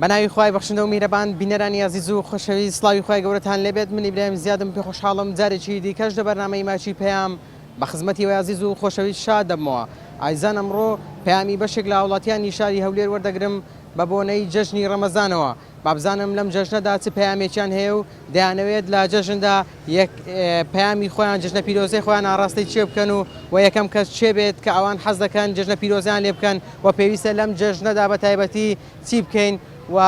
بەناوی خوای بەخشندە و میرەبان بینەرانی عزیز و خۆشەویست سڵاوی خوای گەورەتان لێبێت. من ئیبراهیم زیادم پێ خۆشحاڵم جارێکی دیکەش لە بەرنامەی ماچی پەیام بە خزمەتی وەی عزیز و خۆشەویست شاد دەبمەوە. ئایزان ئەمڕۆ پەیامی بەشێک لە وڵاتیانی شاری هەولێر وەردەگرم بە بۆنەی جەژنی ڕەمەزانەوە. بابزانم لەم جەژنەدا چ پەیامێکیان هەیە و دەیانەوێت لە جەژندا پەیامی خۆیان جەژنە پیرۆزەی خۆیان ئاڕاستی چێ بکەن و یەکەم کەس چێ بێت کە ئەوان حەز دەکەن جەژنە پیرۆزیان لێ بکەن و پێویستە لەم جەژنەدا بە تایبەتی چی بکەین و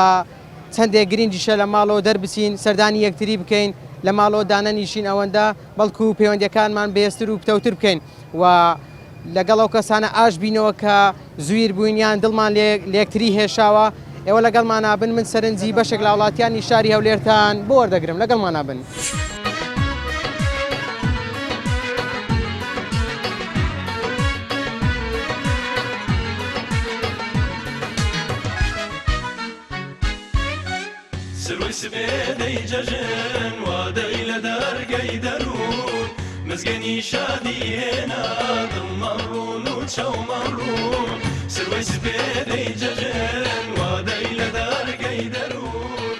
چەندێک گرنگیشە لە ماڵەوە دەربچین سەردانی یەکتری بکەین لە ماڵەوە دانەنیشین ئەوەندە بەڵکو و پەیوەندیەکانمان بەهێزتر و پتەوتر بکەین و لەگەڵ ئەو کەسانە ئاش بینەوە کە زویر بووینیان دڵمان لە یەکتری هێشاوە. ئێوە لەگەڵمان نابن، من سەرنجی بەشێک لە وڵاتیانی شاری هەولێرتان بۆ وەردەگرم، لەگەڵمان نابن. سروی سبێدەی جەژن وادەی لە دەرگەی دەروون مزگەنی شادی هێنا دڵمان ڕوون و چاومان ڕوون سروی سبێدەی جەژن وادەی لە دەرگەی دەروون.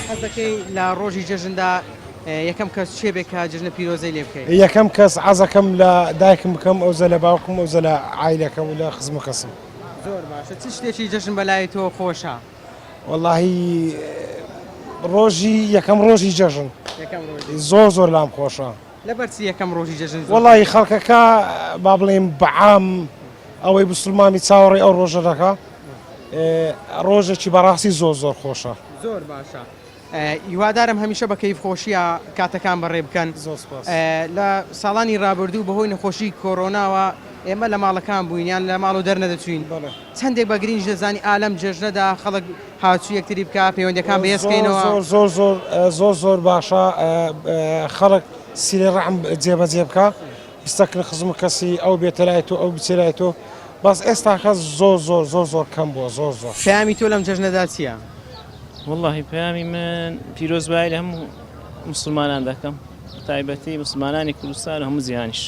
حەز دەکەی لە ڕۆژی جەژندا یەکەم کەس چێ بێت کە جەژنە پیرۆزەی لێ بکەیت؟ یەکەم کەس حەزەکەم لە دایکم بکەم ئەوزە لە باوکم ئەوزە لە عایلەکەم و لە خزم کەسم. زۆر باشە. چ شتێکی جەژن بەلای تۆ خۆشە؟ وەڵاهی ڕۆژی یەکەم ڕۆژی جەژن زۆر لام خۆشە. لەبەرچی یەکەم ڕۆژی جەژن؟ وەڵاهی خەڵکەکە با بڵێم بەعام ئەوەی بسلمانی چاوەڕێ ئەو ڕۆژە دەکا ڕۆژێکی بەڕاستی زۆر خۆشە. زۆر باشە. هیوادارم هەمیشە بە کەیفخۆشیە کاتەکان بەڕێ بکەن. زۆر سپاس. لە ساڵانی ڕابردوو بەهۆی نەخۆشی کۆرۆناوە ئێمە لە ماڵەکان بووینیان لە ماڵ و دەرنەدەچوین. چەندێک بە گرنگ دەزانی ئالەم جەژنەدا خەڵک هاوچوو یەکتری بکە پەیوەندیەکان بەهێزکەینەوە. زۆر باشە خەڵک سیری ڕەحم جێبەجێ بکە بیستەکن خزم کەسی ئەو بێتەلایەوە ئەو بچێلایەوە باس ئێستا کەس زۆر کەم بووە زۆر. پەیامی تۆ لەم جەژنەدا چییە؟ واللهی پەیامی من پیرۆزبایی لە هەموو مسلمانان دەکەم، تایبەتی مسلمانانی کوردستان و هەموو جیهانیش.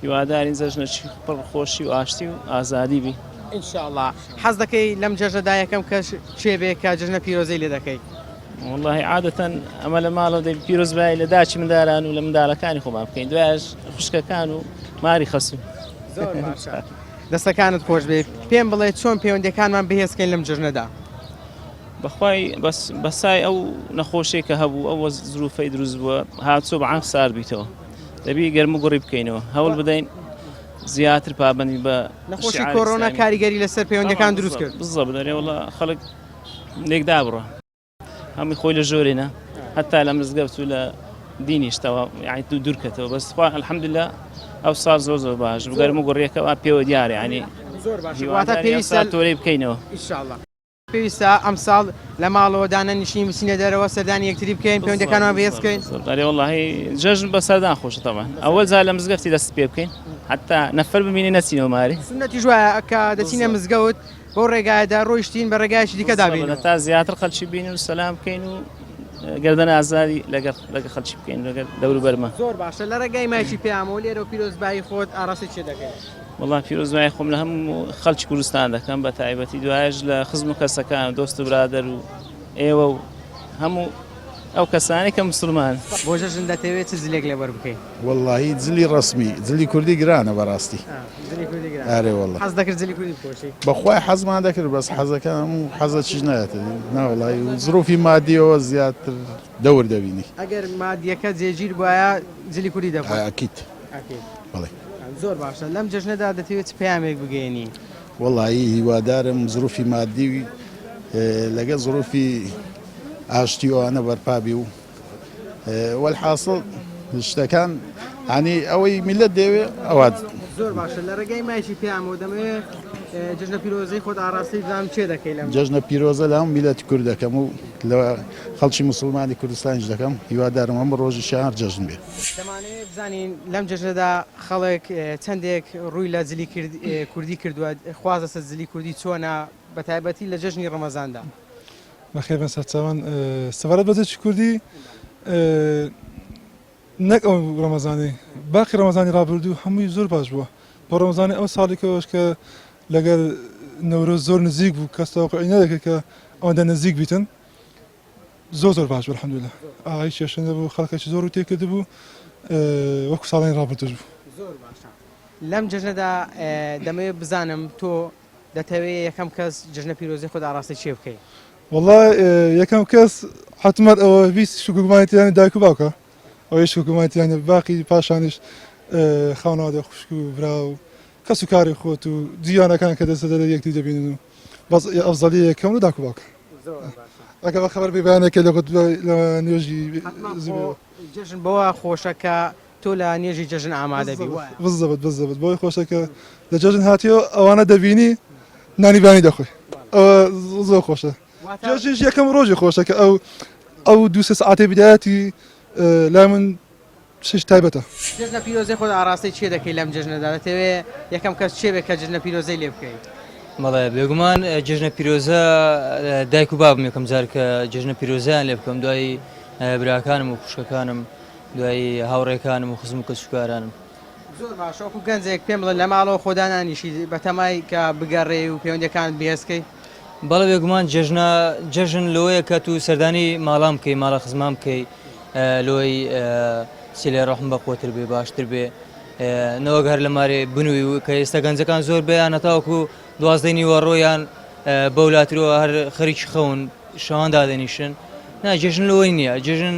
هیوادارین جەژنێکی پڕ خۆشی و ئاشتی و ئازادی بی. ئینشاءڵڵا. حەز دەکەی لەم جەژنەدا یەکەم کەس چێ بێت کە جەژنە پیرۆزەی لێ دەکەیت؟ واللهی عادەتەن ئەمە لە ماڵەوە دەبی پیرۆزبایی لە داچی منداڵان و لە منداڵەکانی خۆمان بکەین، دوایش خوشکەکان و ماری خەسوو. زۆر باشە. دەستەکانت خۆش بێ. پێم بڵێ چۆن پەیوەندیەکانمان بەهێزکەین لەم جەژنەدا؟ بەخوای بەسای ئەو نەخۆشیە کە هەبوو ئەوە زروفەی دروست بووە هاتووە بە عام سار بیتەوە دەبی گەرم و گوڕی بکەینەوە هەوڵ بدەین زیاتر پابەندی بە نەخۆشی کۆرۆنا کاریگەری لەسەر پەیوەندیەکان دروست کرد. بزە بدەرێ وڵا خەڵک لێکدا بڕە هەمووی خۆی لە ژۆرێنە هەتا لە مزگەوت و لە دینیشتەوە یعنی دوورکەتەوە بەس الحەمدوللا ئەو ساڵ زۆر باش گەرم و گوڕیەکەەوە پێوە دیارە ینی زۆر باش. واتە پێویستە تۆرەی بکەینەوە ئینشاءڵڵا. پێویستە ئەم ساڵ لە ماڵەوە دانەنیشتین بچینە دەرەوە سەردانی یەکتری بکەین پەیوەندیەکانمان بەهێزکەین. وەڵڵاهی جەژن بە سەردان خۆشە تەمان ئەوەل جار لە مزگەفتی دەست پێ بکەین حتا نەفەر ببینی نەچینەوە ماری. سنەتی جوایە کە دەچینە مزگەوت بۆ ڕێگایەدا ڕۆیشتین بە ڕێگایشی دیکە دابین تا زیاتر خەڵکی بینین و سەلام بکەین و گەردەنە ئازادی لەگە خەڵکی بکەین لەگەڵ دەور و بەرمە. زۆر باشە. لە ڕێگای مایکی پێیامەوە لێرە و پیرۆزبایی خۆت ئاراستی چێ دەکەیت؟ وەڵام پیرۆزبایی خۆم لە هەموو خەڵکی کوردستان دەکەم بە تایبەتی دوایش لە خزم و کەسەکان دۆست و برادەر و ئێوە و هەموو ئەو کەسانی کە مسلمان. بۆ جەژن دەتەوێت چ زلێک لێبەر بکەیت؟ وەڵڵاهی جلی ڕسمی جلی کوردی گرانە بەڕاستی. ئارێ وەڵڵا. حەز دەکرد جلی کوردی بپۆشی؟ بەخوای حەزمان دەکرد بەس حەزەکەم و حەزە چیش نایەتە ناوەڵی و زروفی مادیەوە زیاتر دەور دەبینی. ئەگەر مادیەکە جێگیر بواە جلی کوردی دەبێت؟ ئاکیت. بەڵێ. زۆر باشە. لەم جەژنەدا دەتەوێت پەیامێک بگەێنی؟ وەڵڵاهی هیوادارم زروفی مادی لەگە زروفی ئاشتی ئەوانە بەرپابی و وەلحاصڵ شتەکان ینی ئەوەی میلەت دەوێ ئەوات. زۆر باشە. لە ڕێگەی مایکی پێیامەوە دەمەوێت جەژنە پیرۆزەی خۆت ئاراستی بزانم چێ دەکەی لەم جەژنە پیرۆزە لە هەموو میلەتی کورد دەکەم و لە خەڵکی موسڵمانی کوردستانیش دەکەم هیوادارم ئەم ڕۆژی شار جەژن بێت. دەمانەوێت بزانین لەم جەژنەدا خەڵک چەندێک ڕووی لە جلی کوردی کردووە خوازە جلی کوردی چۆنە بە تایبەتی لە جەژنی ڕەمەزاندا؟ بەخێر بە سەرچاوان سەبارەت بە جێکی کوردی نەک ئەو ڕەمەزانی باقی ڕەمەزانی ڕابردوو هەمووی زۆر باش بووە بۆ ڕەمەزانی ئەو ساڵێکەوەش کە لەگەر نەورۆز زۆر نزیک بوو کەس تەوەقعی نەدەکرد کە ئەوەندە نزیک بیتن زۆر باش بوو الحەمدولillah ئاهای کێشەنە بوو خەڵکێکی زۆر و تێکرد بوو وەکو ساڵانی ڕابردوش بوو زۆر باشە لەم جژنەدا دەمەوێت بزانم تۆ دەتەوێت یەکەم کەس جژنە پیرۆزی خۆت ئاڕاستی چێ بکەیت والله یەکەم کەس حتمەت ئەوە ویست شکومانیتیانی دایک و باوکە ئەوەی شکومانیتیانی باقی پاشانیش خاونەوادە خوشک و برا و کەس و کاری خۆت و جیانەکان کە دەستە دەدا یەکتی دەبینن و بەس ئەفزەلی یەکەم و دایک و باوکە ئەگە بە خەبەر بێبیانێکە لە نوێژی جژن بەوە خۆشەکە تۆ لە نێژی جژن ئامادەبی بزەبت بۆی خۆشەکە لە جژن هاتیەوە ئەوانە دەبینی نانی بانی دەخۆی ئەوە زۆر خۆشە جژنش یەکەم ڕۆژی خۆشەکە ئەو دو سێ ساعتێ بدایەتی لای من شش تایبەتە جژنە پیرۆزی خۆت ئاڕاستی چێ دەکەی لەم جژنەدا دەتەوێت یەکەم کەس چێ بێت کە جژنە پیرۆزەی لێ بکەیت بەڵێ بێگومان جژنە پیرۆزە دایک و بابم یەکەم جار کە جژنە پیرۆزیان لێ بکەم دوایی براکانم و خوشکەکانم دوایی هاوڕێکانم و خزم و کەسوکارانم زۆر باشە وەکو گەنجێک پێم بڵێ لە ماڵەوە خۆدانانیشی بە تەمای کە بگەڕێ و پەیوەندەکان بێزکەی بەڵێ بێگومان جژن لەوەیە کە تو سەردانی ماڵام بکەی ماڵە خزمام بکەی لۆی سیلێ ڕەحم بە خۆتر بێ باشتر بێ نەوەک هەر لە مارێ بنووی و کە ئێستا گەنجەکان زۆر بێیان هەتاوەکو دوازدەی نیوەڕۆیان بەولاترەوە هەر خەریکی خەون شەوان دادەنیشن نا جژن لەوەی نییە جژن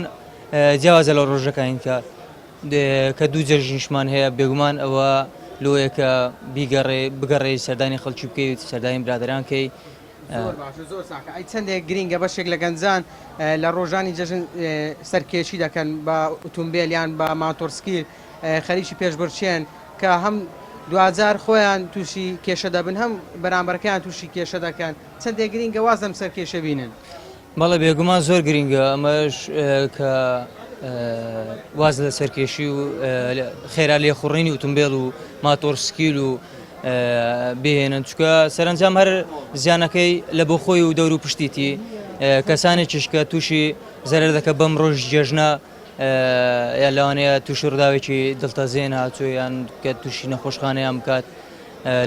جیاوازە لە ڕۆژەکان کە دوو جەژنیشمان هەیە بێگومان ئەوە لۆیە کە بگەڕێ سەردانی خەڵکی بکەیت سەردانی برادرانکەی زۆر ساکە ئەی چەندێک گرینگە بەشێک لە گەنجان لە ڕۆژانی جەژن سەرکێشی دەکەن بە ئۆتۆمبیلیان بە ماتۆرسکیل خەریکی پێشبڕچێن کە هەم دوجار خۆیان تووشی کێشە دەبن هەم بەرامبەرەکەیان تووشی کێشە دەکەن چەندێک گرینگە وازم سەرکێشە بینن بەڵێ بێگومان زۆر گرینگە ئەمەش کە واز لە سەرکێشی و خێرا لێخوڕینی ئۆتۆمبیل و ماتۆرسکیل و بهێنن چکە سەرنجام هەر زیانەکەی لە بۆ خۆی و دەور و پشتیتی کەسانی چشکە تووشی زەرەر دەکە بەم ڕۆژ جێژنە لەوانەیە تووشی ڕداوێکی دڵتەزێن هاتوویان کە تووشی نەخۆشخانەیان بکات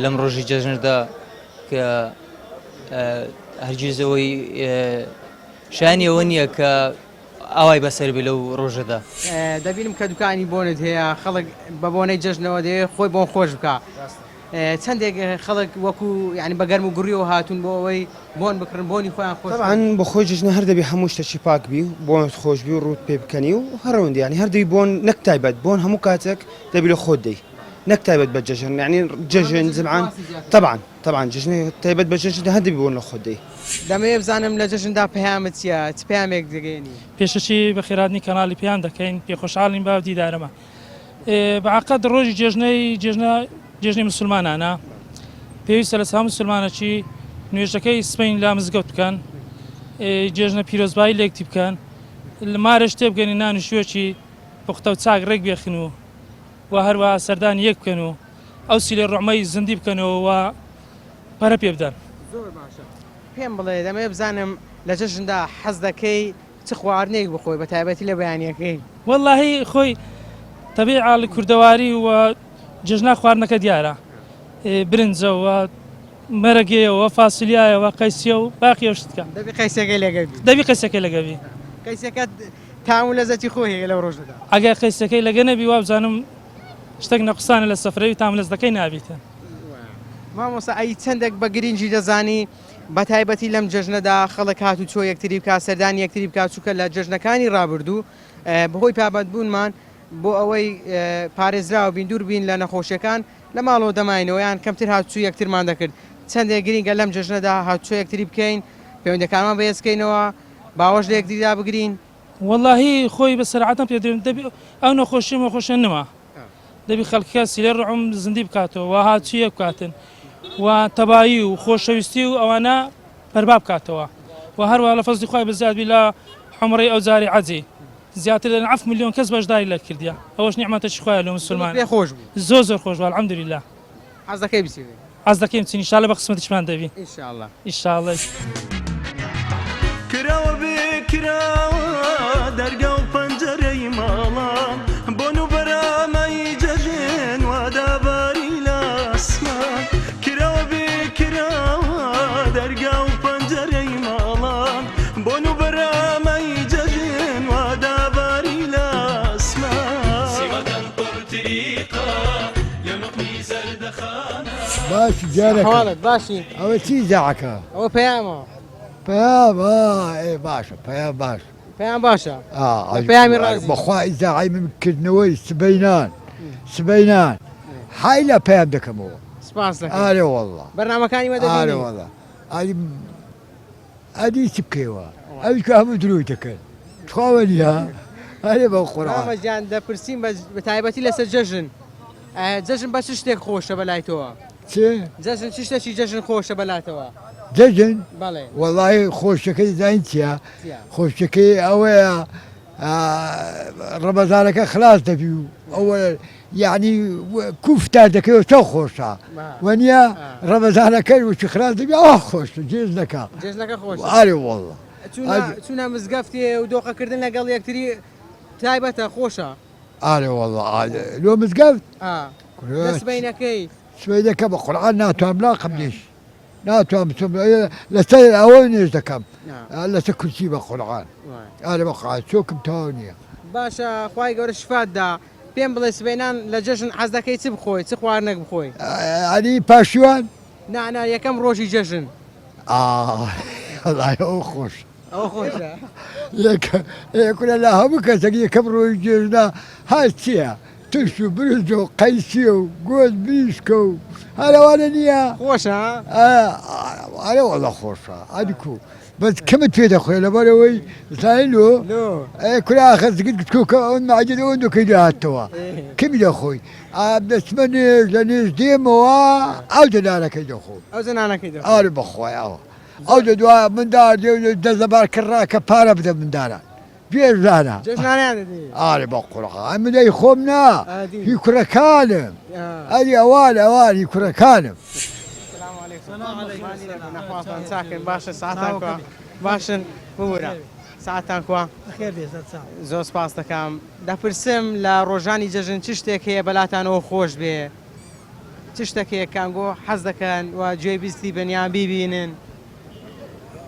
لەم ڕۆژی جێژنەدا کە هەرگیزەوەی شایانی ئەوە نییە کە ئاوای بەسەر بێ لەو ڕۆژەدا دەبینم کە دوکانی بۆنت هەیە خەڵک بە بۆنەی جژنەوە دەوێت خۆی بۆن خۆش بکە چەندێک خەڵک وەکو ینی بەگەرم و گوڕیەوە هاتوون بۆ ئەوەی بۆن بکردن بۆنی خۆیان خۆش طبعاً بۆ خۆی جژنە هەر دەبی هەموو شتێکی پاک بی و بۆنت خۆشبی و ڕوت پێ بکەنی و هەڕەوەندی ینی هەردەوی بۆن نەک تایبەت بۆن هەموو کاتێک دەبی لە خۆت دەی نەک تایبەت بە جژن ینی جژن زمعان طبعاً جژنی تایبەت بە جژن هەر دەبی بۆن لە خۆت دەی دەمەوێت بزانم لە جژندا پەیامت چییە چ پەیامێک دەگەێنی پێشەچی بە خێراتنی کەناڵی پێیان دەکەین پێخۆشحاڵین باو دیدارەمە بەعقەد ڕۆژی جێژنەی مسلمانانە پێویستە لە سا مسلمانەکی نوێژەکەی سبەین لا مزگەوت بکەن جێژنە پیرۆزبایی لێکتی بکەن لە مارە شتێ بگەنی نان و شوێکی پوختە و چاک ڕێک بێخن و هەروەها سەردانی یەک بکەن و ئەو سیلێ ڕۆحمەی زندی بکەنەوە و پەرە پێ بدەن زۆر باشە پێم بڵێ دەمەوێت بزانم لە جژندا حەز دەکەی چ خواردنێک بخۆی بە تایبەتی لە بەیانیەکەی وەڵڵاهی خۆی تەبیعا لە کوردەواری و جژنا خواردنەکە دیارە برنجەوە مەرەگەیەوە فاسیلیایەوە قەیسیە و باقی ئەو شتکە دەبی قەیسەکەی لەگەبی دەبی قەیسەکەی لەگەبی قەیسەکەت تام و لەزەتی خۆی هەیە لەو ڕۆژەدا ئەگەر قەیسەکەی لەگە نەبی وا بزانم شتێک نەقسانە لە سەفرەوی تام لەزەکەی نابیتە مامۆستا ئەی چەندێک بە گرنگی دەزانی بە تایبەتی لەم جژنەدا خەڵک هات و چۆ یەکتری بکات سەردانی یەکتری بکات چووکە لە جژنەکانی ڕابردوو بەهۆی پابەتبوونمان بۆ ئەوەی پارێزراوە بین دوور بین لە نەخۆشیەکان لە ماڵەوە دەماینەوەیان کەمتر هاتوچوو یەکترمان دەکرد چەندێک گرینگە لەم جژنەدا هاتوچۆ یەکتری بکەین پەیوەندەکانمان بەهێزکەینەوە باوەش لە یەکتریدا بگرین وەڵڵاهی خۆی بە سەرعەتەن پێ دەبی ئەو نەخۆشیە نەما دەبی خەڵکە سیلێ ڕەحم زندی بکاتەوە و هاتوچی یەک بکاتن و تەبایی و خۆشەویستی و ئەوانە بەرباب بکاتەوە و هەروە لە فەزلی خۆی بەزیادبی لە حمڕی ئەو جاری عەجی زیاتر لە 7 ملیۆن کەس بەشداری لە کردیا ئەوەش نیعمەتێکی خۆیە لە مسلمان خۆش بوو زۆر خۆش بوو الحەمدولله حەز دەکەی بچێت حەز دەکەیم چین ئینشاڵڵا بە قسمەتیشمان دەبی ئینشاڵڵا کراوە بێ کراوە دەرگا و پەنجەرەی ماڵان بۆن و بەرامەی جەژن وا داباری لە ئاسمان کراوە بێ کراوە دەرگا و پەنجەرەی ماڵان دقيقة يا نقمي زردخانة باش جارك حواڵت باشی ئەوە چی زاعەکە ئەوە پەیامەوە پەیام ئێ باشە پەیام باش پەیام باشە پەیامی ڕازی بەخوا ئیزاعی منکردنەوەی سبەینان حای لە پەیام دەکەمەوە سپاس دەکەم ئارێ وەڵڵا بەرنامەکانی ئارێ مەدەبینی وەڵڵا ئەدی چ بکەیەوە ئەویش کە هەموو دروی دەکەن خاوەنیە ئەرێ بە قوڕان ئامەجان دەپرسیم بە تایبەتی لەسەر جەژن جەژن بە چ شتێک خۆشە بەلای تۆوە چ جەژن چ شتێکی جەژن خۆشە بەلاتەوە جەژن بەڵێ وەڵی خۆشەکەی زین چییە خۆشەکەی ئەوەیە ڕەمەزانەکە خلاص دەبی و ئەوە یعنی کوفتار دەکەوە چاو خۆشە وەنیە ڕەمەزانەکەی وچی خلاص دەبی ئەوە خۆشە جێژنەکە جێژنەکە خۆش ئارێ وەڵڵا چونە مزگەفتێ و دۆخەکردن لەگەڵ یەکتری تایبەتە خۆشە ئارێ وەڵڵا لۆ مزگەفت سبەینەکەی سوێ دەکەم بە قورعان ناتوانم لاقم نیش ناتوانم لەسەر ئەوە نێژ دەکەم لەسەر کورسی بە قورعان ئارێ بەخوا چۆکم تاو نییە باشە خوای گەورە شفاتدا پێم بڵێ سبەینان لە جەژن حەز دەکەی چ بخۆی چ خواردنێک بخۆی ئەنی پاشیوان نانا یەکەم ڕۆژی جەژن ئەڵای ئەو خۆش ئەوە خۆشە یەکورە لە هەموو کەسێک یەکەم ڕۆژی جێژنا هەر چییە ترش و برنج و قەیسیە و گۆز بریشکە و هەرەوانە نییە خۆشە ئارە وەڵە خۆشە ئەدیکو بەس کەمت پێ دەخۆێ لەبەرەوەی زانلۆ کورا خەزگت گوتکۆکە ئەوەن ماجد ئەوەن دۆکەی داهاتەوە کەمی دەخۆی دەچمە نێژ لە نێژ دێمەوە ئەو جەنانەکەی دەخۆ ئەو زەنانەکەی دەخۆ ئارە بەخۆیەوە ئەو دەدوایە مندار دەزەبار کڕا کە پارە بدە مندارە پێژدانە ئارێ بە قوڕخان منەی خۆم نا هی کوڕەکانم ئەری ئەوان هی کوڕەکانم باشە ساعتان باشن ببوورە ساعتان کووە زۆر سپاس دەکەم دەپرسم لە ڕۆژانی جەژن چ شتێک هەیە بەلاتانەوە خۆش بێ چ شتێک هەیە کانگۆ حەز دەکەن و گوێبیستی بەنیان بیبینن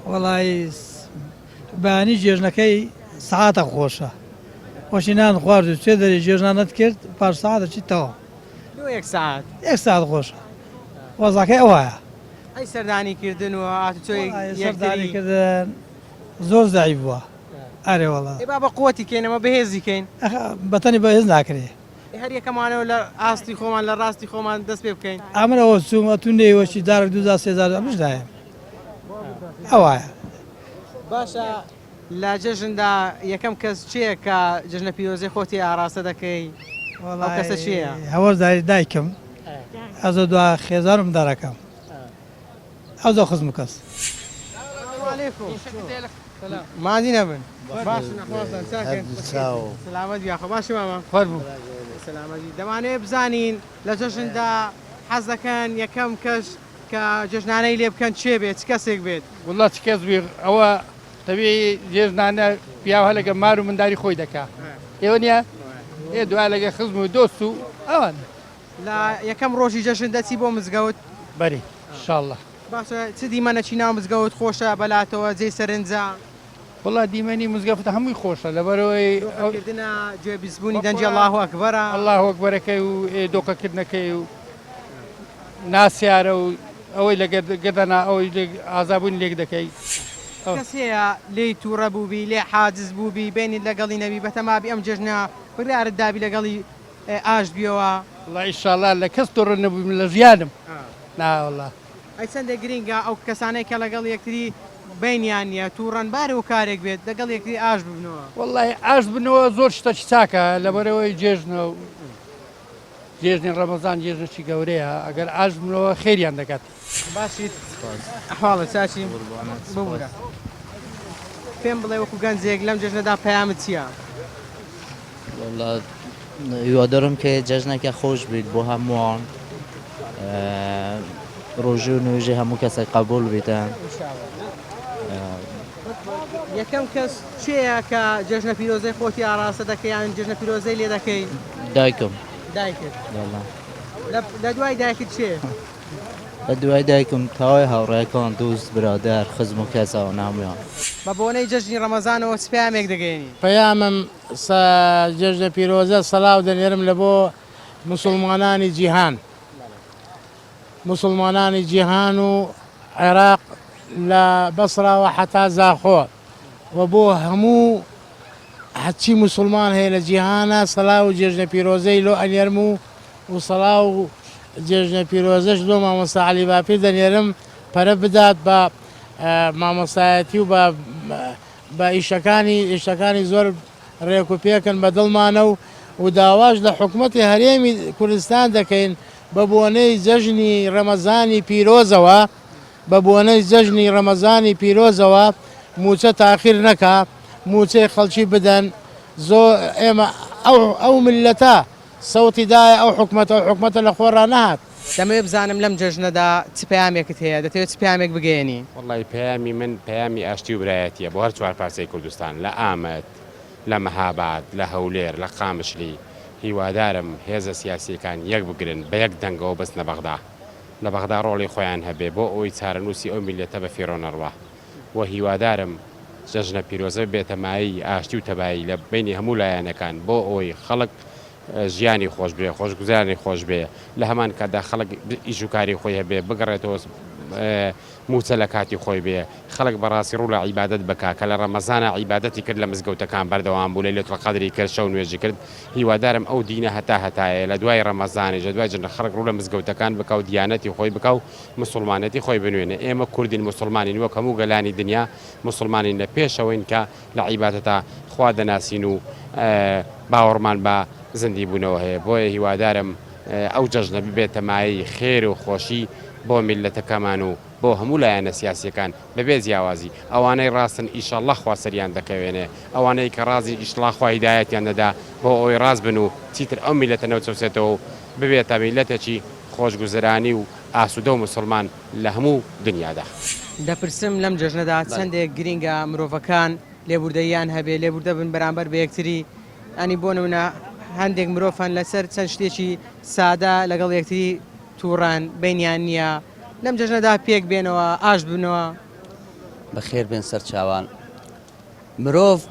وەڵی بەیانی جێژنەکەی سعاتە خۆشە خۆشینان خوارد و چێ دەری جێژنانت کرد پاش ساعتە چیتەوە ساعت ساعت خۆشە وەزاکەی ئەوایە ئەی سەردانیکردن و سەردانیکردن زۆر زایی بووە ئارێ وەڵا با بە قوتی کەینەمە بەهێزی کەین بەتەنی بەهێز ناکرێ هەر یەکەمانەوە لە ئاستی خۆمان لە ڕاستی خۆمان دەست پێ بکەین ئەمرەوە چوومە تو نێوەشی دارێک 2000 بشدایە ئەوایە باشە لە جەژندا یەکەم کەس چییە کە جژنە پیرۆزەی خۆتی ئاراستە دەکەی کەسە چییە هەوەش دایکم ئەزە دو خێزانم دارەکەم ئەو زۆ خزم کەس مازی نەبن سلامەت بیاخە باشی ماما فەرموو سلامەتی دەمانەوێت بزانین لە جەژندا حەز دەکەن یەکەم کەس کە جژنانەی لێ بکەن چێ بێت چ کەسێک بێت وڵات چ کەس بێ ئەوە تەوێ جێژنانە پیاوە لەگە مار و منداری خۆی دەکا ئێوە نیە ئێ دوای لەگە خزم و دۆست و ئەوان لە یەکەم ڕۆژی جەژن دەچی بۆ مزگەوت بەری انشاءالله باشە چ دیمەنەچی ناو مزگەوت خۆشە بەلاتەوە جێی سەرنجە وڵات دیمەنی مزگەفتە هەمووی خۆشە لەبەرەوەی ئەوکردنە گوێبیستبوونی دەنجی الله ئەکبەرە الله ئەکبەرەکەی و دۆکەکردنەکەی و ناسیارە و ئەوەی لە گردەنا ئەوەی ئازابوونی لێک دەکەی کەس هەیە لێی تووڕە بووبی لێ حاجز بووبی بینی لەگەڵی نەبی بەتەمابی ئەم جژنە بڕیارت دابی لەگەڵی ئاش بیەوە وڵای ئینشاءالله لە کەس تۆڕە نەبووم لە ژیانم ناوەڵڵا ئەی چەندێک گرینگە ئەو کەسانەی کە لەگەڵ یەکتری بینیان نیە تووڕەن بارێ و کارێک بێت لەگەڵ یەکتری ئاش ببنەوە وڵای ئاش بنەوە زۆر شتەی چاکە لەبەرەوەی جێژنە و جێژنی ڕەمەزان جێژنەی گەورەیە ئەگەر ئاش بنەوە خێریان دەکات باشیت ئەحواڵە چاچی ببوورە پێم بڵێ وەکو گەنجێک لەم جژنەدا پەیامت چییە؟ هیوادارم کە جژنێکە خۆش بیت بۆ هەمووان ڕۆژی و نوێژی هەموو کەسێک قبول بیتن یەکەم کەس چێیە کە جژنە پیرۆزەی خۆتی ئاراستە دەکەی یان جژنە پیرۆزەی لێ دەکەی؟ دایکم دایکت لە دوای دایکت چێ؟ لە دوای دایکم تاوای هاوڕێکان دووست برادەر خزم و کەسەوە نامیان بە بۆنەی جژنی ڕەمەزانەوە چ پەیامێک دەگەێنی؟ پەیامم جژنە پیرۆزە سەلااو دەنێرم لە بۆ مسلمانانی جیهان مسلمانانی جیهان و عێراق لە بەسراوە حتا زاخۆ و بۆ هەموو هەچی مسلمان هەیە لە جیهانە سەڵاو و جێژنە پیرۆزەی لۆ ئەنێرم و سەڵاو و جێژنە پیرۆزەش لۆ مامۆستا عەلی باپیر دەنێرم پەرە بدات بە مامۆستایەتی و بە ئیشەکانی زۆر ڕێک و پێکەن بە دڵمانە و داواش لە حکوومەتی هەرێمی کوردستان دەکەین بە بۆنەی جەژنی ڕەمەزانی پیرۆزەوە بە بۆنەی جەژنی ڕەمەزانی پیرۆزەوە موچە تاخیر نەکا موچەی خەڵکی بدەن زۆر ئێمە ئەو ملەتە سەوتی دایە ئەو حکوومەتە لە خۆڕا نەهات. دەمەوێت بزانم لەم جەژنەدا چ پەیامێکت هەیە دەتەوێت چ پەیامێک بگەێنی؟ وەڵی پەیامی من پەیامی ئاشتی و برایەتیە بۆ هەر چوار پارچەی کوردستان لە ئامەد لە مەهاباد لە هەولێر لە قامشلی هیوادارم هێزە سیاسیەکان یەک بگرن بە یەک دەنگەوە بەستنە بەغدا لە بەغدا ڕۆڵی خۆیان هەبێ بۆ ئەوی چارەنووسی ئەو میلەتە بە فێرۆنەڕوا و هیوادارم جەژنە پیرۆزە بێتەمایی ئاشتی و تەبایی لە بینی هەموو لایەنەکان بۆ ئەوی خەڵک ژیانی خۆش بێ خۆشگوزارانی خۆش بێ لە هەمان کاتدا خەڵک ئیش و کاری خۆی هەبێ بگەڕێتەوە موچە لە کاتی خۆی بێ خەڵک بەڕاستی ڕوو لە عیبادەت بکا کە لە ڕەمەزانە عیبادەتی کرد لە مزگەوتەکان بەردەوام بوو لە لەیلەتوڵ قەدری کرد شەو نوێژی کرد هیوادارم ئەو دینە هەتایە لە دوای ڕەمەزانێ لە دوای جنە خەڵک ڕوو لە مزگەوتەکان بکە و دیانەتی خۆی بکە و مسلمانەتی خۆی بنوێنێ ئێمە کوردین مسلمانین وەک هەموو گەلانی دنیا مسلمانین لە پێشەوەین کە لە عیبادەتە خوا دەناسین و باوەڕمان بە زندی بوونەوە هەیە بۆیە هیوادارم ئەو جەژنە ببێتە مایەی خێر و خۆشی بۆ میلەتەکەمان و بۆ هەموو لایەنە سیاسیەکان بەبێ جیاوازی ئەوانەی ڕاستن ئیشەڵڵا خوا سەریان دەکەوێنێ ئەوانەی کە ڕازی ئیشڵا خوا هیدایەتیان دەدا بۆ ئەوی ڕاست بن و چیتر ئەو میلەتە نەوچەوسێتەوە و ببێتە میلەتێکی خۆشگوزەرانی و ئاسوودە و مسلمان لە هەموو دنیادا. دەپرسم لەم جەژنەدا چەندێک گرینگە مرۆڤەکان لێبوردەیان هەبێ لێبوردە بن بەرامبەر بە یەکتری ئەنی بۆ نمونە هەندێک مرۆڤان لەسەر چەند شتێکی سادا لەگەڵ یەکتری تووڕان بینیان نییە لەم جەژنەدا پێک بێنەوە ئاش بنەوە بەخێر بێن سەر چاوان مرۆڤ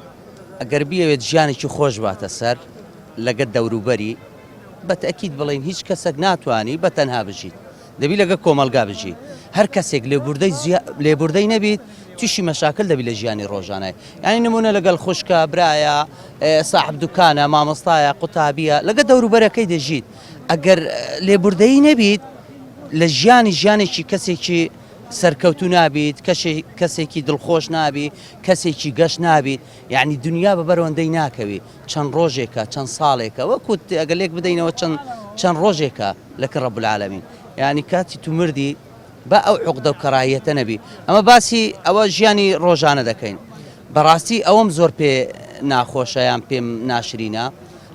ئەگەر بیەوێت ژیانێکی خۆش باتە سەر لەگەڵ دەوروبەری بەتەکید بڵین هیچ کەسێک ناتوانانی بە تەنها بژیت دەبی لەگە کۆمەلگا بژی هەر کەسێک لێبوردەی نەبیت تووشی مەشاکل دەبی لە ژیانی ڕۆژانە یعنی نمونە لەگەڵ خوشکە برایە ساحب دوکانە مامۆستایە قوتابیە لەگە دەوروبەرەکەی دەژیت ئەگەر لێبوردەی نەبیت لە ژیانێکی کەسێکی سەرکەوتو نابیت کەسێکی دڵخۆش نابی کەسێکی گەشت نابیت یعنی دنیا بەبەرەوەندەی ناکەوی چەند ڕۆژێکە چەند ساڵێکە وەکوت ئەگەر لێک بدەینەوە چەند ڕۆژێکە لەکە ڕەب العالەمین یعنی کاتی تو مردی بە ئەو عوقدە و کەڕایەتە نەبی ئەمە باسی ئەوە ژیانی ڕۆژانە دەکەین بەڕاستی ئەوەم زۆر پێ ناخۆشەیان پێم ناشرینە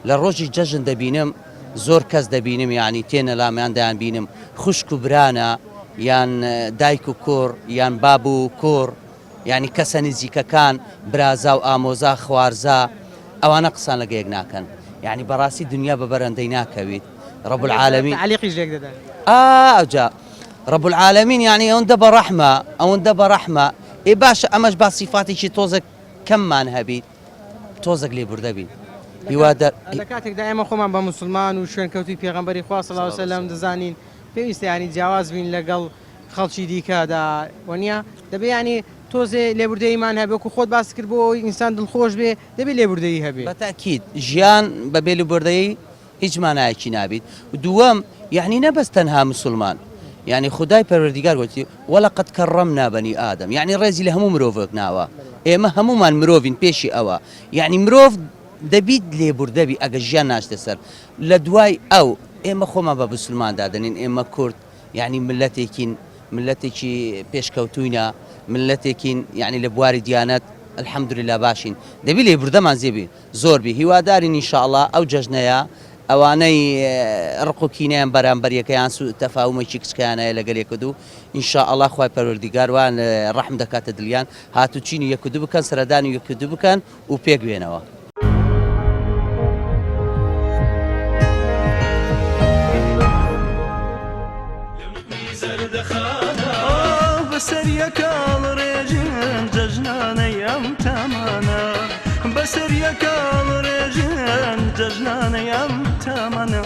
لە ڕۆژی جەژن دەبینم زۆر کەس دەبینم یعنی تێنە لامیان دایان بینم خوشک و برانە یان دایک و کۆر یان باب و کۆر یعنی کەسە نزیکەکان برازا و ئامۆزا خوارزا ئەوانە قسان لەگە یەک ناکەن یعنی بەڕاستی دنیا بەبەرەندەی ناکەویت ڕەب العالەمین ئەوجا ڕەب العالەمین یعنی ئەوەندە بە ڕەحمە ئێ باشە ئەمەش با سیفاتێکی تۆزە کەممان هەبیت تۆزێک لێبوردە بین لە کاتێکدا ئێمە خۆمان بە موسڵمان و شوێنکەوتی پێغەمبەری خوا صلی الله علیه و سلم دەزانین پێویستە ینی جیاواز بین لەگەڵ خەڵکی دیکەدا وەنیە دەبێ ینی تۆزێ لێبوردەیمان هەبێ و خۆت باس کرد بۆ ئەوی ئینسان دڵخۆش بێ دەبێت لێبوردەیی هەبێ بەتاکید ژیان بەبێ لێبوردەیی هیچ مانایەکی نابیت دووەم یعنی نەبەس تەنها مسلمان یعنی خدای پەروەردیگار وتی وەلەقەد کەڕەمنا بەنی ئادەم یعنی ڕێزی لە هەموو مرۆڤێک ناوە ئێمە هەمومان مرۆڤین پێشی ئەوە یعنی مرۆڤ دەبیت لێبوردەبی ئەگە ژیان ناشتە سەر لە دوای ئەو ئێمە خۆمان بە مسلمان دادەنین ئێمە کورد یعنی ملەتێکی پێشکەوتوینە ملەتێکین یعنی لە بواری دیانەت الحەمدولله باشین دەبی لێبوردەمان زێبی زۆربی هیوادارین ئینشاءڵڵا ئەو جەژنەیە ئەوانەی ڕقوکینیان بەرامبەریەکەیان تەفاومێکی کچکیانەیە لەگەل یەکدوو ئینشاءڵڵا خوای پەروەردیگاروان ڕەحم دەکاتە دڵیان هاتوچینی یەکدوو بکەن سەردانی یەکدوو بکەن و پێک بێنەوە بەسەریەکەڵ ڕێژن جەژنانەیەم تامانە بەسەریەکەڵ ڕێژن جەژنانەیەم تامانە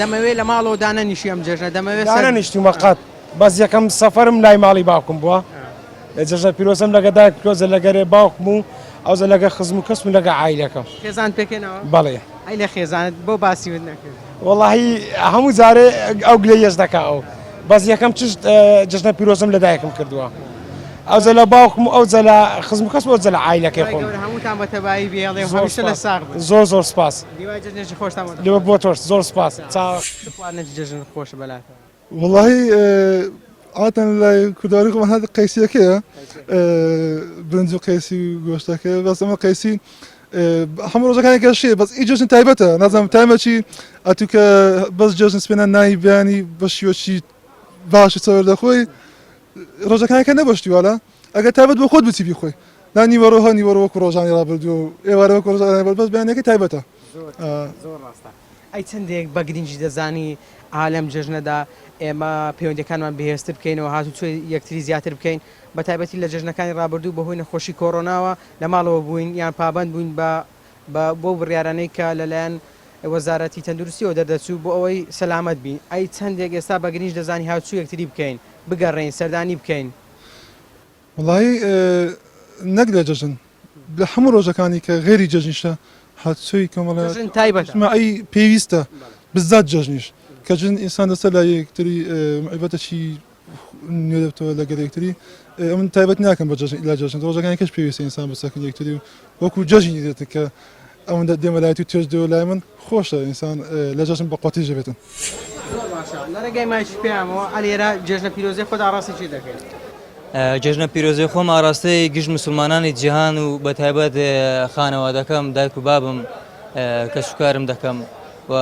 دەمەوێت لە ماڵەوە دانەنیشی ئەم جێژنە دەمەوێت دانەنیشتیمە قەت بەس یەکەم سەفەرم لای ماڵی باوکم بووە جێژنە پیرۆزەم لەگەدای پیرۆزە لەگەرێ باوکم و ئەوزە لەگە خزم و کەسم لەگە عایلەکەم خێزان پێکەنەوە بەڵێ ئەی لە خێزانت بۆ باسیوت نەکرد وەڵاهی هەموو جارێ ئەو گلێ یەز دەکا ئەو بەس یەکەم چشت جژنە پیرۆزم لەدایکم کردووە ئەوزە لە باوکم و ئەوزە لە خزم و کەسم ئەوزە لە عایلەکەی خۆم هەمووتان بەتەبایی بێڵێ هەمیشە لە ساغ زۆر سپاس دیوای جژنێکی خۆشتان لێوە بۆ تۆش زۆر سپاس خواردنێکی جژن خۆش بەلاتە والله عادة لا كرداري خو هذا قيسية كيا برنجو قيسي وقوشتا كيا بس أما قيسي هم روزا كان كشيء بس إيجوشن تايبته نظام تايمة شيء أتوك بس جوشن سبنا نايب يعني بس يوشي باش تصور دخوي روزا كان نباشتي ولا أجا تايبت بخود بتسيبي خوي لا نيوروها نيورو كروجاني رابردو إيوارو كروجاني بس بيعني كي تايبته زۆر ڕاستە ئەی چندێک بە گرنگی دەزانی ئالەم جژنەدا ئێمە پەیوەندەکانمان بەهێزتر بکەینەوە هاتوچۆ یەکتری زیاتر بکەین بە تایبەتی لە جژنەکانی ڕابردوو بەهۆی نەخۆشی کۆڕۆناوە لە ماڵەوە بووین یان پابند بووین بۆ بڕیارانەی کە لەلایەن وەزارەتی تەندروستیەوە دەردەچوو بۆ ئەوەی سەلامەت بین ئەی چندێک ئێستا بە گرنگ دەزانی هاتوچۆ یەکتری بکەین بگەڕێین سەردانی بکەین والله نقدر جژن لحمو روزا كاني كغيري جژنشتا هاتسوي كمالا جژن تایبەتە ما أي بيويستا بالذات جژنش كجن إنسان دسلا يكتري معيبته شيء نيوتو ولا قد يكتري من تايبت ناكم بجژن إلى جژن روزا كاني كش بيويست إنسان بس لكن يكتري وكو جژن يدتك أو من دم لا تجدو لا من خوش إنسان لا جژن بقوتي جبتن زۆر باشە لەرەگای ماچ پێیانەوە ئەلێرە جێژنە پیرۆزەی خۆدا ڕاستی چی دەکەیت جژنە پیرۆزی خۆم ئاراستەی گشت مسلمانانی جیهان و بە تایبەت خانەوادەکەم دایک و بابم کەسوکارم دەکەم و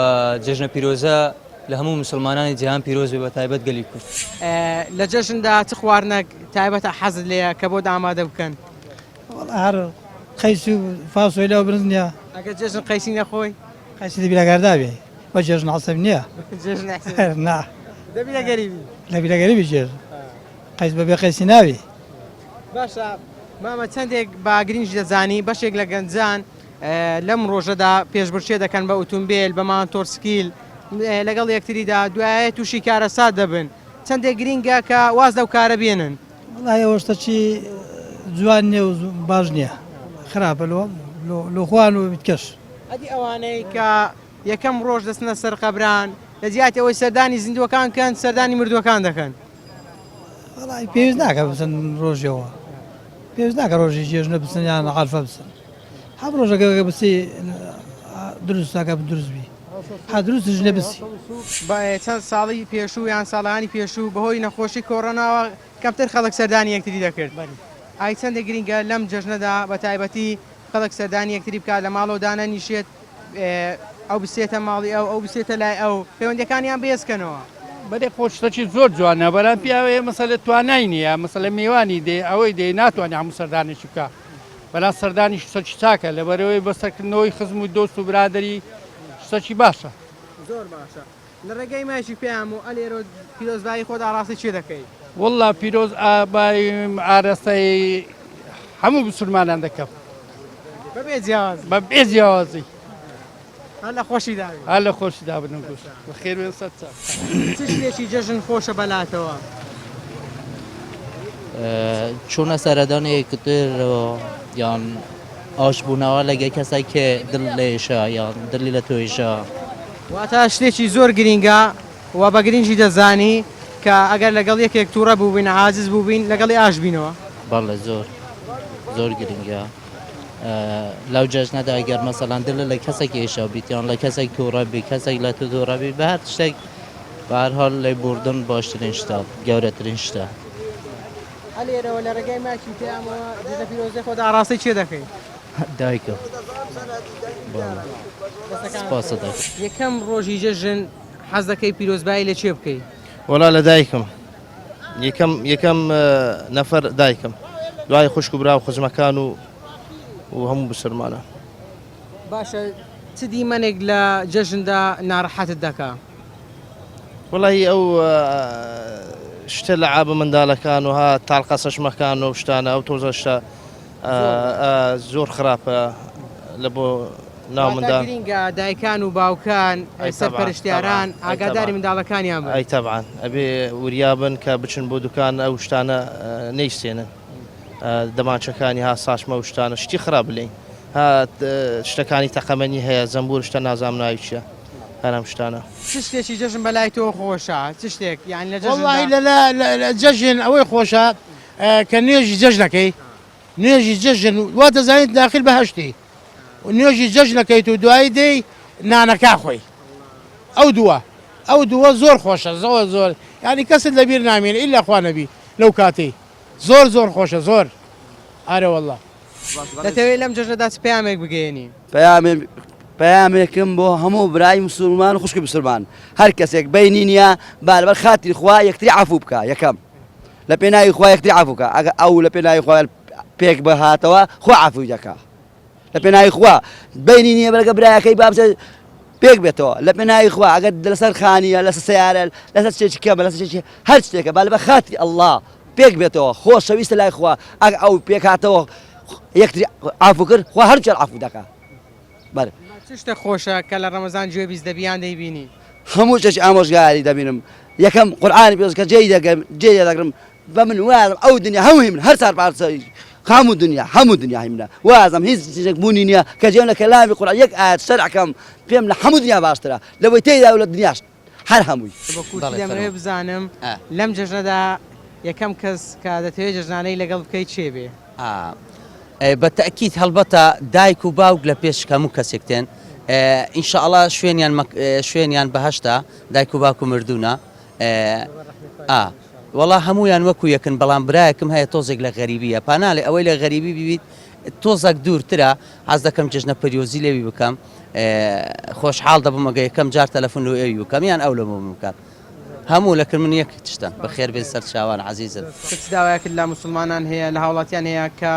جژنە پیرۆزە لە هەموو مسلمانانی جیهان پیرۆز بێ بە تایبەت گەلی کورد لە جەژندا چ خواردنێک تایبەتە حەزت لێیە کە بۆ ئامادە بکەن هەر قەیس و فاسۆی لەو برنج نییە ئەگە جێژن قەیسی نەخۆی قەیسی دەبی لەگەردا بێ بە جێژن عەسەب نییە نا دەبی لە گەریبی لەبی لەگەریبی جێژن قەیس بەبێ قەیسی ناوی باشە مامە چەندێک با گرنگ دەزانی بەشێک لە گەنجان لەم ڕۆژەدا پێشبڕکێ دەکەن بە ئۆتۆمبیل بە مانتۆرسکیل لەگەڵ یەکتریدا دوایە تووشی کارە سات دەبن چەندێک گرینگە کە واز لەو کارە بێنن وڵای ئەوەشتە چی جوان نییە و باش نییە خراپە لۆ خوان و میتکەش ئەدی ئەوانەی کە یەکەم ڕۆژ دەستنە سەر قەبران لە جیاتی ئەوەی سەردانی زیندوەکان کەن سەردانی مردووەکان دەکەن وڵای پێویست ناکە بچن ڕۆژەوە پێویست ناکە ڕۆژی جێژنە بچن یان عەرفە بچن هەم ڕۆژەکە بچی دروست ناکە دروست بی ها دروستش نەبسی چەند ساڵی پێشوو یان ساڵانی پێشوو بەهۆی نەخۆشی کۆڕۆناوە کەمتر خەڵک سەردانی یەکتری دەکرد ئای چەندێک گرینگە لەم جەژنەدا بە تایبەتی خەڵک سەردانی یەکتری بکات لە ماڵەوە دانەنیشێت ئەو بسێتە ماڵی ئەو بسێتە لای ئەو پەیوەندەکانیان بێزکەنەوە بەدێ خۆشتەکی زۆر جوانە بەڵام پیاوەیە مەسەلە توانای نییە مەسەلە میوانی دێ ئەوەی دێ ناتوانێت هەموو سەردانێکی بکە بەڵام سەردانی سەچی چاکە لەبەرەوەی بەسەرکردنەوەی خزم و دۆست و برادری سەچی باشە زۆر باشە لە ڕێگەی مایشی پێیان و ئەلێرە پیرۆزبایی خۆدا ڕاستی چی دەکەیت وەڵا پیرۆز ئاراستەی هەموو مسلمانان دەکەم بەبێ جیاواز بەبێ جیاوازی هەر لە خۆشی داوی هەر لە خۆشیدا بنم گوشت بەخێر بێن سەد چاک چ شتێکی جەژن خۆشە بەلاتەوە چوونە سەردانێکتر یان ئاشبوونەوە لەگە کەسێک کە دڵ لێشە یان دڵی لە تۆیشە واتە شتێکی زۆر گرینگە و بە گرنگی دەزانی کە ئەگەر لەگەڵ یەکێک تووڕە بووبین عاجز بووبین لەگەڵی ئاش بینەوە بەڵێ زۆر گرنگە لەو جەژنەدا ئەگەر مەسەڵان دڵ لە کەسێک ئێشە بیت یان لە کەسێک تووڕە بی کەسێک لە تو تووڕە بی بە هەر شتێک بە هەر حاڵ لێبوردن باشترین شتە گەورەترین شتە ئەلێرەوە لە ڕێگەی ماچی پێیانەوە جێژنە پیرۆزەی خۆدا ڕاستی چێ دەکەیت دایکە سپاسە دەکەم یەکەم ڕۆژی جەژن حەز دەکەی پیرۆزبایی لە چێ بکەیت وەڵا لە دایکم یەکەم نەفەر دایکم دوای خوشک و برا و خزمەکان و هەموو بسرمانە باشە چ دیمەنێک لە جەژندا ناڕەحەتت دەکا وڵی ئەو شتە لە عابە منداڵەکان و ها تاڵقە سەشمەکان و شتانە ئەو تۆزە شتە زۆر خراپە لە بۆ ناو مندان گرینگە دایکان و باوکان سەرپەرشتیاران ئاگاداری منداڵەکانیان بن. ئەی تەبعاان ئەبێ وریابن کە بچن بۆ دوکان ئەو شتانە نەیسێنن دەمانچەکانی ها ساشمە و شتانە شتی خراپ بڵێن شتەکانی تەقەمەنی هەیە زەمبور شتە نازام ناوی چیە هەرم شتانە چ شتێکی جەژن بەلای تۆ خۆشە چ شتێک یان لە والله لە جەژن ئەوەی خۆشە کە نوێژی جەژنەکەی نوێژی جەژن وا دەزانیت داخل بەهشتی نوێژی جەژنەکەیت و دوایی دەی نانەکە خۆی ئەو دووە زۆر خۆشە زۆر ینی کەست لەبیر نامێنێت ئیلا خوا نەبی لەو کاتەی زۆر خۆشە زۆر ئارە والله دەتەوێت لەم جەژنەدا چ پەیامێک بگەێنی پەیامێکم بۆ هەموو برای مسلمان و خوشکی مسلمان هەر کەسێک بینی نییە باربەر خاتی خوا یەکتری عفو بکە یەکەم لە پێناوی خوا یەکتری عفو بکە ئەگە ئەو لە پێناوی خوا پێک بهاتەوە خوا عفوی دەکا لە پێناوی خوا بینی نییە بەرگە برایەکەی بابزە پێک بێتەوە لە پێناوی خوا ئەگەر لەسەر خانیە لەسەر سیارە لەسەر شتێکی کەمە لەسەر شتێکی هەر شتێکە بە خاتی ئەڵڵا پێک بێتەوە خۆشەویستە لای خوا ئەگە ئەو پێکاتەوە یەکتری عفو کرد خوا هەرچێ عفو دەکا بەر چ شتە خۆشە کە لە ڕەمەزان گوێ بیست دەبیان دەیبینی هەموو شتێکی ئامۆژگاری دەبینم یەکەم قورئانی پێویست کە جێ دەگرم بە من وازم ئەو دنیا هەمووی من هەر سار پارچەی هەموو دنیا هیمنە وازم هیچ شتێک بوونی نییە کە جێم لە کەلامی قورئان یەک ئاەت شەرعەکەم پێم لە هەموو دنیا باشترە لەوەی تێیدا و لە دنیاش هەر هەمووی دەمەوێت بزانم لەم جەژنەدا یەکەم کەس کە دەتەوێت جەژنانەی لەگەڵ بکەیت چێ بێ بە تەکیید هەڵبەتە دایک و باوک لە پێش هەموو کەسێکتێن ئینشاءڵڵا شوێنیان بەهەشتا دایک و باوک و مردوونە وەڵا هەمویان وەکو یەکن بەڵام برایەکم هەیە تۆزێک لە غەریبیە پانالێ ئەوەی لە غەریبی بیبیت تۆزێک دوورترە حەز دەکەم جژنە پەریۆزی لێوی بکەم خۆشحاڵ دەبم ئەگە یەکەم جار تەلەفۆن لە ئێوی بکەم یان ئەو لەمە بکات هەموو لەکرد من یەک تشتە بەخێر بێت سەر چاوان عەزیزم چ داوایەکت لە موسڵمانان هەیە لە هاوڵاتیان هەیە کە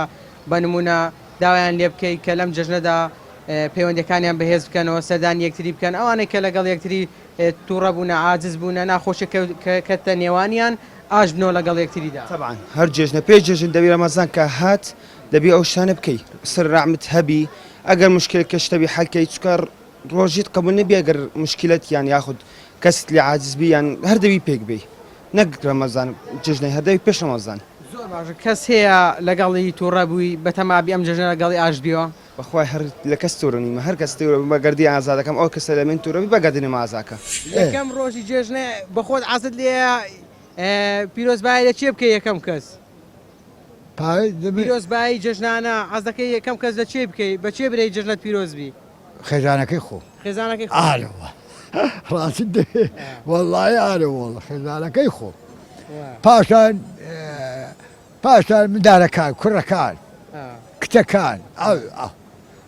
بە نمونە داوایان لێ بکەیت کە لەم جەژنەدا پەیوەندیەکانیان بەهێز بکەنەوە سەردانی یەکتری بکەن ئەوانەی کە لەگەڵ یەکتری تووڕە بوونە عاجز بوونە ناخۆشی کەتە نێوانیان ئاش بنەوە لەگەڵ یەکتریدا طبعا هەر جێژنە پێش جێژن دەبی ڕەمەزان کە هات دەبی ئەو شتانە بکەی سر ڕعمت هەبی ئەگەر مشکلێک کە شتەبی حەلکەی چکە ڕۆژیت قبول نەبی ئەگەر مشکلت یان یاخود کەست لێ عاجز بی یان هەر دەبی پێک بی نەک ڕەمەزان جژنەی هەردەوی پێش ڕەمەزان زۆر باشە کەس هەیە لەگەڵی تووڕە بووی بە تەمابی ئەم جژنە لەگەڵی ئاش بیەوە بەخوای هەر لە کەس تووڕە نیمە هەر کەس تووڕە بە گەردی ئازادەکەم ئەو کەسە لە من تووڕەبی بەگەردنی ئازاکە یەکەم ڕۆژی جێژنە بەخۆت عازت لێ پیرۆزبایی لە چێ بکەی یەکەم کەس پیرۆزبایی جژنانە حەز دەکەی یەکەم کەس لە چێ بکەی بە چێ برەی جژنەت پیرۆزبی خێزانەکەی خۆ خێزانەکەی ڕاستی وەڵڵای ئارە وەڵە خێزانەکەی خۆ پاشان مندارەکان کوڕەکان کتەکان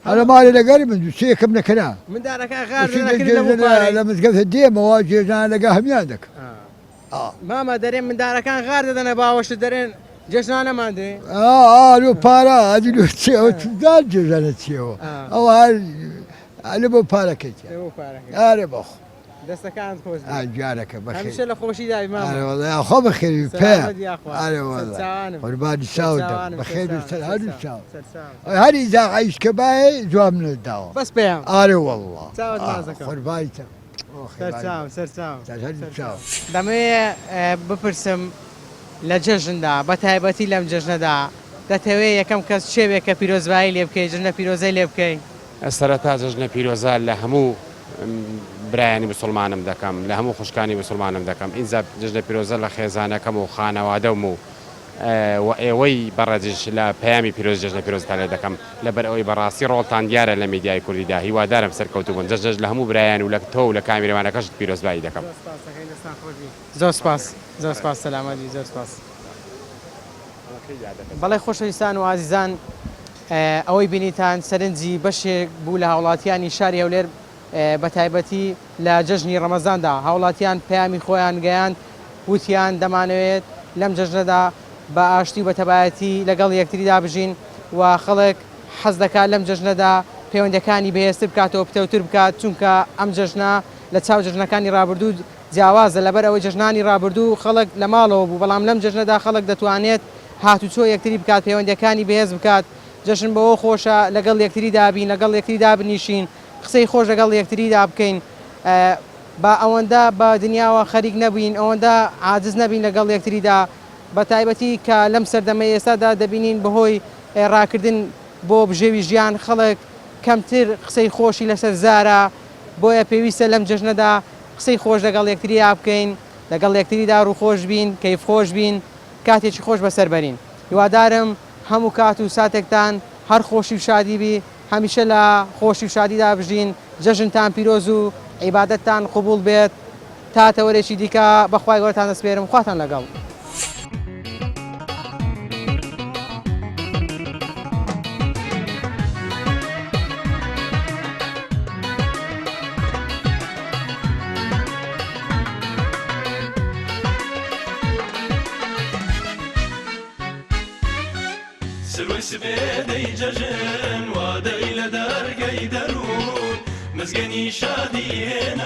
هەرە ماڵی لەگەری من دووسەیەکەم نەکەنا لە مزگەوتە دێمەوە جێژان لەگە هەمیان دەکە مامە دەرێن مندارەکان غار دەدەنە باوەشت دەرێن جێژنانەمان دێ ئالو پارە ئەدیلو چێوە دان جێژانە چێەوە ئەوە هەر بۆ پارەکەیت ئارێ بەخ دەستەکان خۆش جارەکە هەمیشە لە خۆشی داوی مامە خۆ بەخێوی پێ قوربانی چاودم بەخێر هەر چاو هەری زاعیشکە باێ جوام نەداوە بەس پێیان ئارێ وەڵڵا قوربانیتە دەمەوێت بپرسم لە جەژندا بە تایبەتی لەم جەژنەدا دەتەوێت یەکەم کەس شێوێک کە پیرۆزبایی لێ بکەی جژنە پیرۆزەی لێ بکەی سەرەتا جژنە پیرۆزە لە هەموو برایانی مسلمانم دەکەم لە هەموو خوشکانی مسلمانم دەکەم ئینجا جژنە پیرۆزە لە خێزانەکەم و خانەوادەم و ئێوەی بەڕێزش لە پەیامی پیرۆز جژنە پیرۆزتا لێ دەکەم لەبەر ئەوەی بەڕاستی ڕۆڵتان دیارە لە میدیای کوردیدا هیوادارم سەرکەوتو بوون جەژ لە هەموو برایان و لە تۆ و لە کامیرەوانەکەشت پیرۆزبایی دەکەم زۆر سپاس زۆر سپاس سەلامەتی زۆر سپاس بەڵێ خۆشەویستان و ئازیزان ئەوەی بینیتان سەرنجی بەشێک بوو لە هاوڵاتیانی شاری هەولێر بە تایبەتی لە جەژنی ڕەمەزاندا هاوڵاتیان پەیامی خۆیان گەیاند وتیان دەمانەوێت لەم جەژنەدا بە ئاشتی و بە تەبایەتی لەگەڵ یەکتریدا بژین و خەڵک حەز دەکات لەم جەژنەدا پەیوەندەکانی بەهێزتر بکاتەوە پتەوتر بکات چونکە ئەم جەژنە لە چاو جەژنەکانی ڕابردوو جیاوازە لەبەر ئەوەی جەژنانی ڕابردوو خەڵک لە ماڵەوە بوو بەڵام لەم جەژنەدا خەڵک دەتوانێت هاتوچۆ یەکتری بکات پەیوەندەکانی بەهێز بکات جەژن بەوە خۆشە لەگەڵ یەکتری دابین لەگەڵ یەکتری دابنیشین قسەی خۆش لەگەڵ یەکتریدا بکەین با ئەوەندە بە دنیاوە خەریک نەبووین ئەوەندە عاجز نەبین لەگەڵ یەکتریدا بە تایبەتی کە لەم سەردەمە ئێستادا دەبینین بەهۆی ڕاکردن بۆ بژێوی ژیان خەڵک کەمتر قسەی خۆشی لەسەر زارە بۆیە پێویستە لەم جەژنەدا قسەی خۆش لەگەڵ یەکتریا بکەین لەگەڵ یەکتریدا ڕووخۆش بین کەیف خۆش بین کاتێکی خۆش بەسەر بەرین هیوادارم هەموو کات و ساتێکتان هەر خۆشی و شادی بی هەمیشە لە خۆشی و شادیدا بژین جەژنتان پیرۆز و عیبادەتتان قبول بێت تا تەوەرێکی دیکە بەخوای گەورەتان دەسپێرم خواتان لەگەڵ سروي سبيدي ججن وادي لدرقي درون مزقني شادي